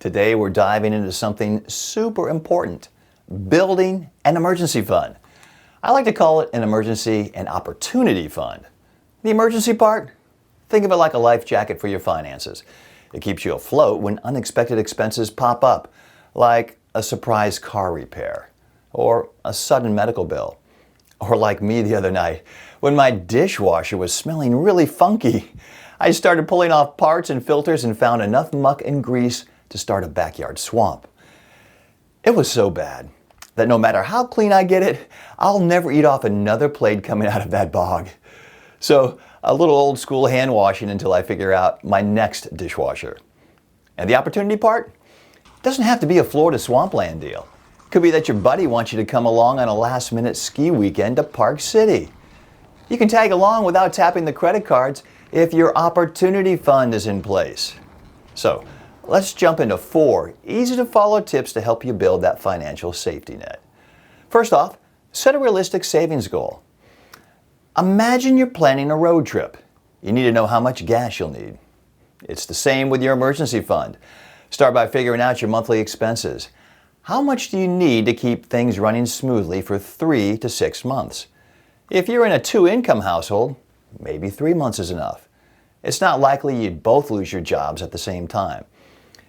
Today we're diving into something super important, building an emergency fund. I like to call it an emergency and opportunity fund. The emergency part? Think of it like a life jacket for your finances. It keeps you afloat when unexpected expenses pop up, like a surprise car repair, or a sudden medical bill, or like me the other night, when my dishwasher was smelling really funky. I started pulling off parts and filters and found enough muck and grease to start a backyard swamp. It was so bad that no matter how clean I get it, I'll never eat off another plate coming out of that bog. So a little old school hand washing until I figure out my next dishwasher. And the opportunity part? Doesn't have to be a Florida swampland deal. Could be that your buddy wants you to come along on a last-minute ski weekend to Park City. You can tag along without tapping the credit cards if your opportunity fund is in place. So let's jump into 4 easy-to-follow tips to help you build that financial safety net. First off, set a realistic savings goal. Imagine you're planning a road trip. You need to know how much gas you'll need. It's the same with your emergency fund. Start by figuring out your monthly expenses. How much do you need to keep things running smoothly for 3 to 6 months? If you're in a 2-income household, maybe 3 months is enough. It's not likely you'd both lose your jobs at the same time.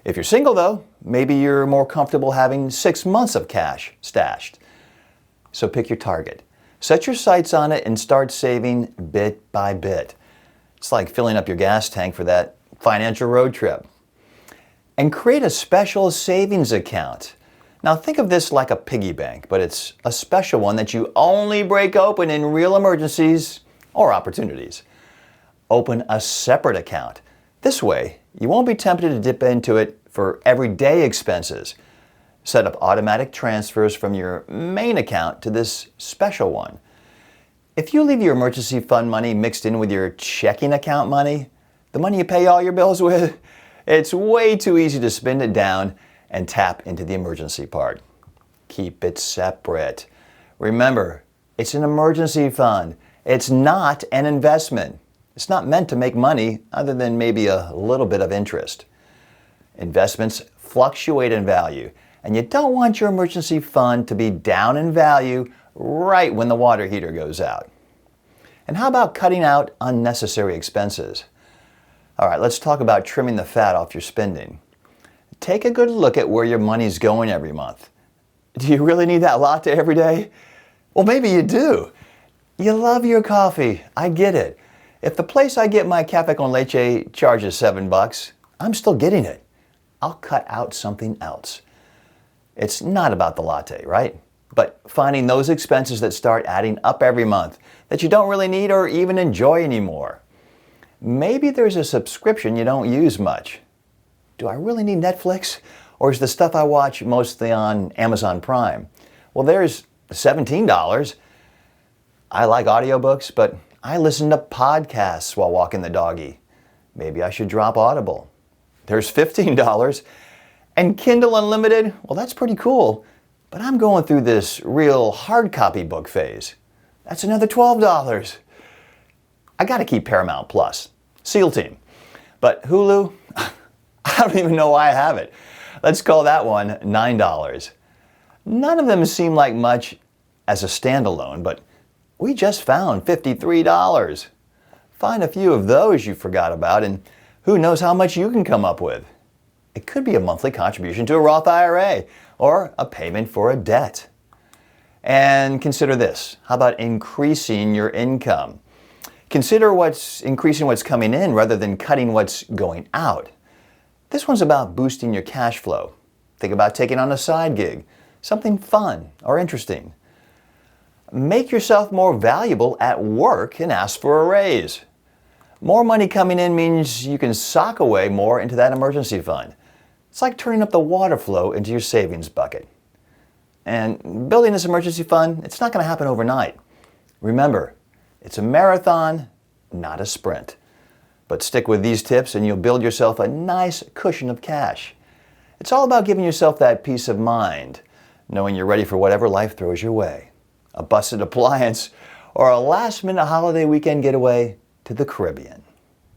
If you're single though, maybe you're more comfortable having 6 months of cash stashed. So pick your target. Set your sights on it and start saving bit by bit. It's like filling up your gas tank for that financial road trip. And create a special savings account. Now think of this like a piggy bank, but it's a special one that you only break open in real emergencies or opportunities. Open a separate account. This way, you won't be tempted to dip into it for everyday expenses. Set up automatic transfers from your main account to this special one. If you leave your emergency fund money mixed in with your checking account money, the money you pay all your bills with, it's way too easy to spend it down and tap into the emergency part. Keep it separate. Remember, it's an emergency fund. It's not an investment. It's not meant to make money other than maybe a little bit of interest. Investments fluctuate in value, and you don't want your emergency fund to be down in value right when the water heater goes out. And how about cutting out unnecessary expenses? All right, let's talk about trimming the fat off your spending. Take a good look at where your money's going every month. Do you really need that latte every day? Well, maybe you do. You love your coffee. I get it. If the place I get my cafe con leche charges $7, I'm still getting it. I'll cut out something else. It's not about the latte, right? But finding those expenses that start adding up every month that you don't really need or even enjoy anymore. Maybe there's a subscription you don't use much. Do I really need Netflix? Or is the stuff I watch mostly on Amazon Prime? Well, there's $17. I like audiobooks, but I listen to podcasts while walking the doggy. Maybe I should drop Audible. There's $15. And Kindle Unlimited, well, that's pretty cool, but I'm going through this real hard copy book phase. That's another $12. I gotta keep Paramount Plus, SEAL Team. But Hulu, I don't even know why I have it. Let's call that one $9. None of them seem like much as a standalone, but we just found $53. Find a few of those you forgot about, and who knows how much you can come up with. It could be a monthly contribution to a Roth IRA or a payment for a debt. And consider this. How about increasing your income? Consider increasing what's coming in rather than cutting what's going out. This one's about boosting your cash flow. Think about taking on a side gig, something fun or interesting. Make yourself more valuable at work and ask for a raise. More money coming in means you can sock away more into that emergency fund. It's like turning up the water flow into your savings bucket. And building this emergency fund, it's not going to happen overnight. Remember, it's a marathon, not a sprint. But stick with these tips and you'll build yourself a nice cushion of cash. It's all about giving yourself that peace of mind, knowing you're ready for whatever life throws your way. A busted appliance or a last-minute holiday weekend getaway to the Caribbean.